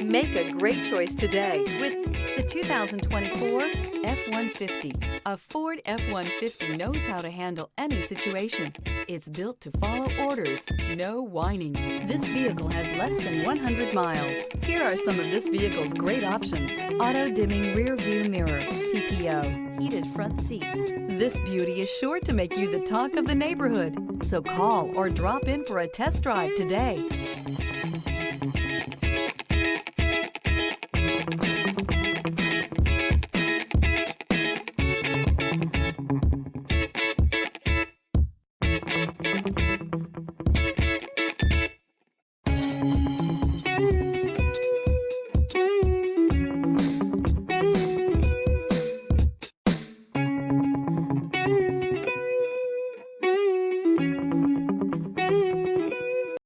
Make a great choice today with the 2024 F-150. A Ford F-150 knows how to handle any situation. It's built to follow orders, no whining. This vehicle has less than 100 miles. Here are some of this vehicle's great options: auto-dimming rear view mirror, PPO, heated front seats. This beauty is sure to make you the talk of the neighborhood. So call or drop in for a test drive today.